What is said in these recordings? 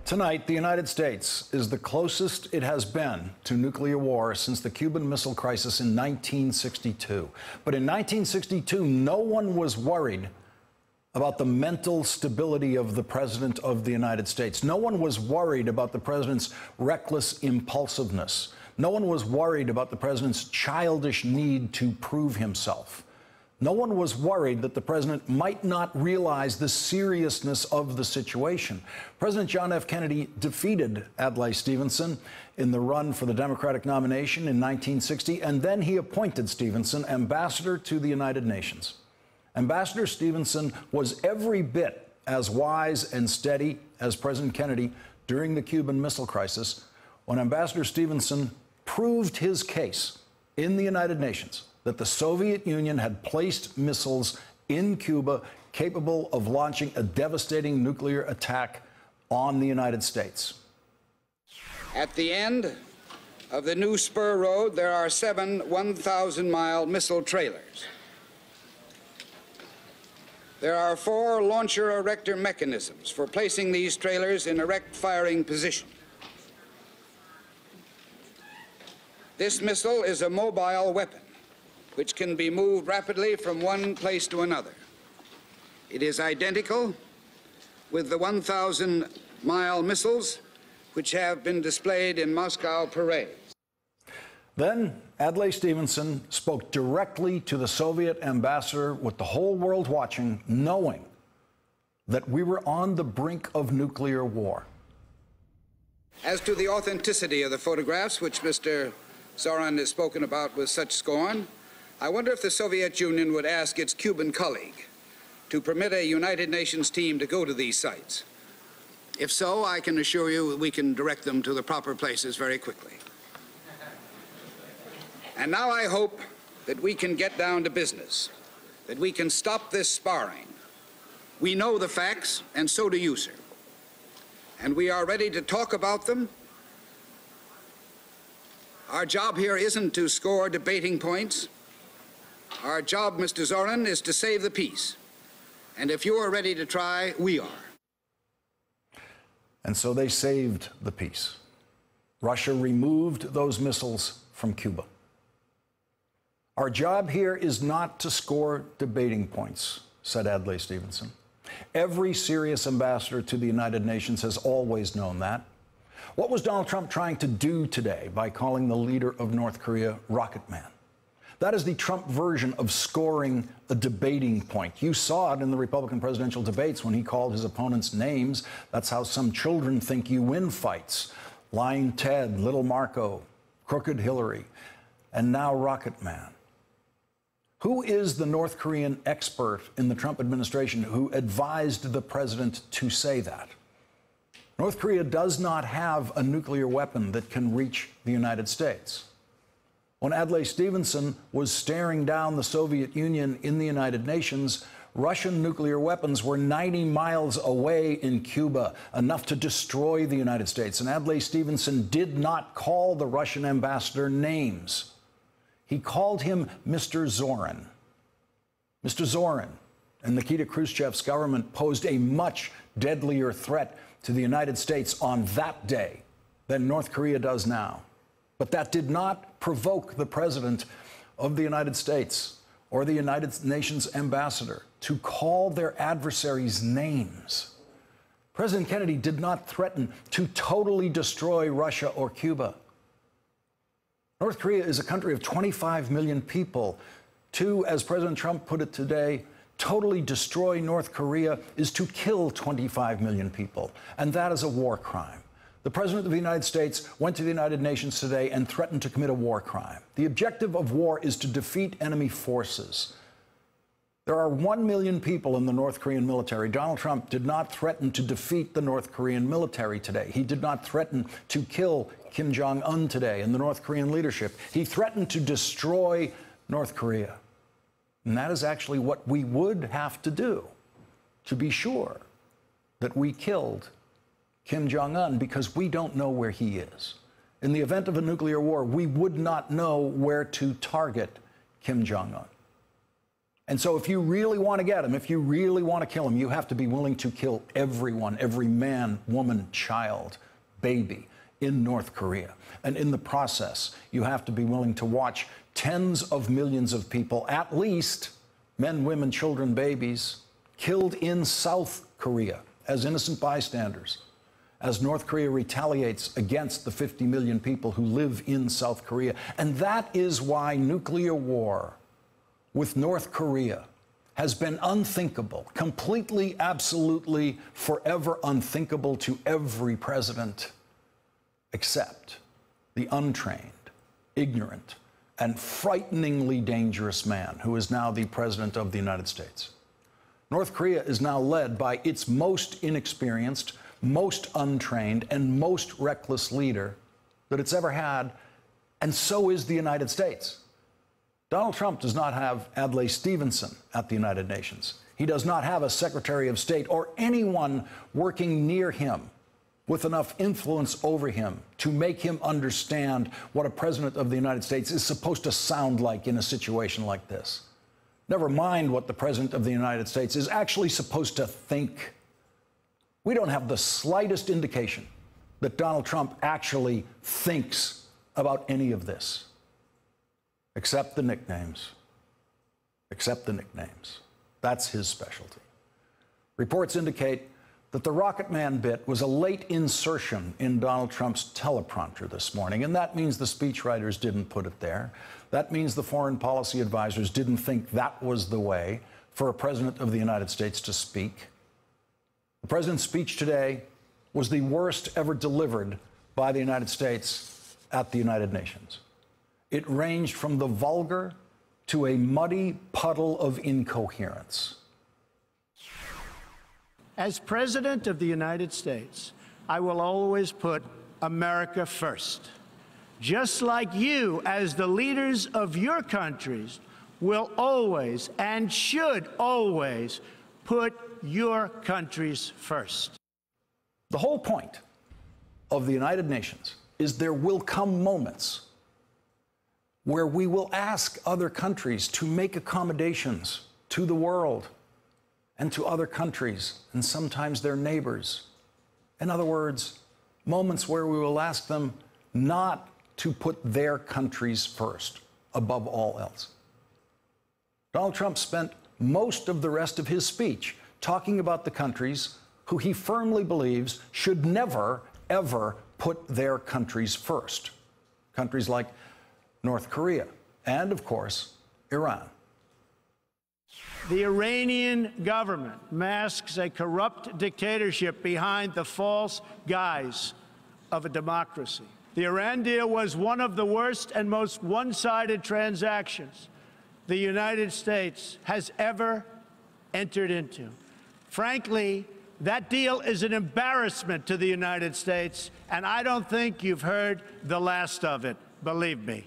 Tonight, the United States is the closest it has been to nuclear war since the Cuban Missile Crisis in 1962. But in 1962, no one was worried about the mental stability of the President of the United States. No one was worried about the President's reckless impulsiveness. No one was worried about the President's childish need to prove himself. No one was worried that the President might not realize the seriousness of the situation. President John F. Kennedy defeated Adlai Stevenson in the run for the Democratic nomination in 1960, and then he appointed Stevenson ambassador to the United Nations. Ambassador Stevenson was every bit as wise and steady as President Kennedy during the Cuban Missile Crisis, when Ambassador Stevenson proved his case in the United Nations that the Soviet Union had placed missiles in Cuba capable of launching a devastating nuclear attack on the United States. At the end of the new spur road, there are 7 1,000-mile missile trailers. There are 4 launcher erector mechanisms for placing these trailers in erect firing position. This missile is a mobile weapon which can be moved rapidly from one place to another. It is identical with the 1,000-mile missiles which have been displayed in Moscow parades. Then Adlai Stevenson spoke directly to the Soviet ambassador with the whole world watching, knowing that we were on the brink of nuclear war. As to the authenticity of the photographs which Mr. Zorin has spoken about with such scorn, I wonder if the Soviet Union would ask its Cuban colleague to permit a United Nations team to go to these sites. If so, I can assure you we can direct them to the proper places very quickly. And now I hope that we can get down to business, that we can stop this sparring. We know the facts, and so do you, sir. And we are ready to talk about them. Our job here isn't to score debating points. Our job, Mr. Zorin, is to save the peace. And if you are ready to try, we are. And so they saved the peace. Russia removed those missiles from Cuba. Our job here is not to score debating points, said Adlai Stevenson. Every serious ambassador to the United Nations has always known that. What was Donald Trump trying to do today by calling the leader of North Korea Rocket Man? That is the Trump version of scoring a debating point. You saw it in the Republican presidential debates when he called his opponents names. That's how some children think you win fights. Lying Ted, Little Marco, Crooked Hillary, and now Rocket Man. Who is the North Korean expert in the Trump administration who advised the president to say that? North Korea does not have a nuclear weapon that can reach the United States. When Adlai Stevenson was staring down the Soviet Union in the United Nations, Russian nuclear weapons were 90 miles away in Cuba, enough to destroy the United States. And Adlai Stevenson did not call the Russian ambassador names. He called him Mr. Zorin. Mr. Zorin and Nikita Khrushchev's government posed a much deadlier threat to the United States on that day than North Korea does now. But that did not provoke the President of the United States or the United Nations ambassador to call their adversaries names. President Kennedy did not threaten to totally destroy Russia or Cuba. North Korea is a country of 25 million people. To, as President Trump put it today, totally destroy North Korea is to kill 25 million people, and that is a war crime. The President of the United States went to the United Nations today and threatened to commit a war crime. The objective of war is to defeat enemy forces. There are 1 million people in the North Korean military. Donald Trump did not threaten to defeat the North Korean military today. He did not threaten to kill Kim Jong-un today and the North Korean leadership. He threatened to destroy North Korea. And that is actually what we would have to do to be sure that we killed Kim Jong-un, because we don't know where he is. In the event of a nuclear war, we would not know where to target Kim Jong-un. And so if you really want to get him, if you really want to kill him, you have to be willing to kill everyone, every man, woman, child, baby in North Korea. And in the process, you have to be willing to watch tens of millions of people, at least men, women, children, babies, killed in South Korea as innocent bystanders, as North Korea retaliates against the 50 million people who live in South Korea. And that is why nuclear war with North Korea has been unthinkable, completely, absolutely, forever unthinkable to every president except the untrained, ignorant, and frighteningly dangerous man who is now the President of the United States. North Korea is now led by its most inexperienced, most untrained, and most reckless leader that it's ever had, and so is the United States. Donald Trump does not have Adlai Stevenson at the United Nations. He does not have a Secretary of State or anyone working near him with enough influence over him to make him understand what a President of the United States is supposed to sound like in a situation like this. Never mind what the President of the United States is actually supposed to think. We don't have the slightest indication that Donald Trump actually thinks about any of this. Except the nicknames. Except the nicknames. That's his specialty. Reports indicate that the Rocket Man bit was a late insertion in Donald Trump's teleprompter this morning, and that means the speechwriters didn't put it there. That means the foreign policy advisors didn't think that was the way for a president of the United States to speak. The president's speech today was the worst ever delivered by the United States at the United Nations. It ranged from the vulgar to a muddy puddle of incoherence. As President of the United States, I will always put America first. Just like you, as the leaders of your countries, will always and should always put your countries first. The whole point of the United Nations is there will come moments where we will ask other countries to make accommodations to the world and to other countries, and sometimes their neighbors. In other words, moments where we will ask them not to put their countries first above all else. Donald Trump spent most of the rest of his speech talking about the countries who he firmly believes should never, ever put their countries first. Countries like North Korea and, of course, Iran. The Iranian government masks a corrupt dictatorship behind the false guise of a democracy. The Iran deal was one of the worst and most one-sided transactions the United States has ever entered into. Frankly, that deal is an embarrassment to the United States, and I don't think you've heard the last of it, believe me.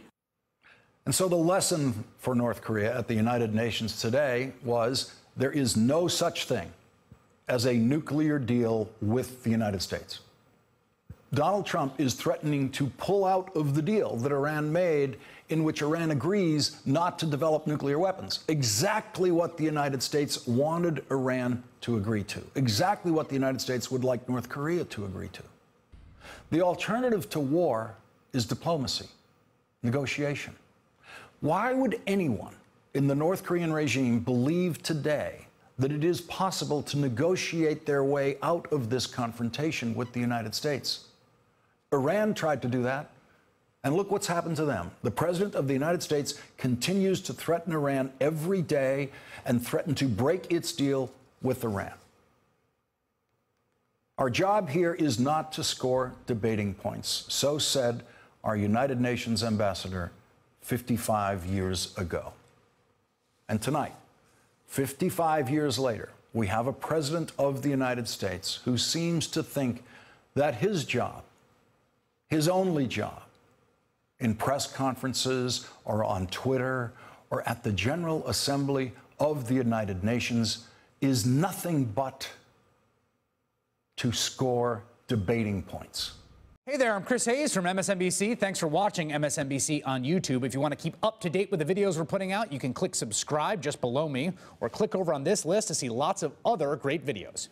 And so the lesson for North Korea at the United Nations today was there is no such thing as a nuclear deal with the United States. Donald Trump is threatening to pull out of the deal that Iran made, in which Iran agrees not to develop nuclear weapons. Exactly what the United States wanted Iran to agree to. Exactly what the United States would like North Korea to agree to. The alternative to war is diplomacy, negotiation. Why would anyone in the North Korean regime believe today that it is possible to negotiate their way out of this confrontation with the United States? Iran tried to do that, and look what's happened to them. The President of the United States continues to threaten Iran every day and threaten to break its deal with Iran. Our job here is not to score debating points, so said our United Nations ambassador 55 years ago. And tonight, 55 years later, we have a President of the United States who seems to think that his job, his only job, in press conferences or on Twitter or at the General Assembly of the United Nations is nothing but to score debating points. Hey there, I'm Chris Hayes from MSNBC. Thanks for watching MSNBC on YouTube. If you want to keep up to date with the videos we're putting out, you can click subscribe just below me or click over on this list to see lots of other great videos.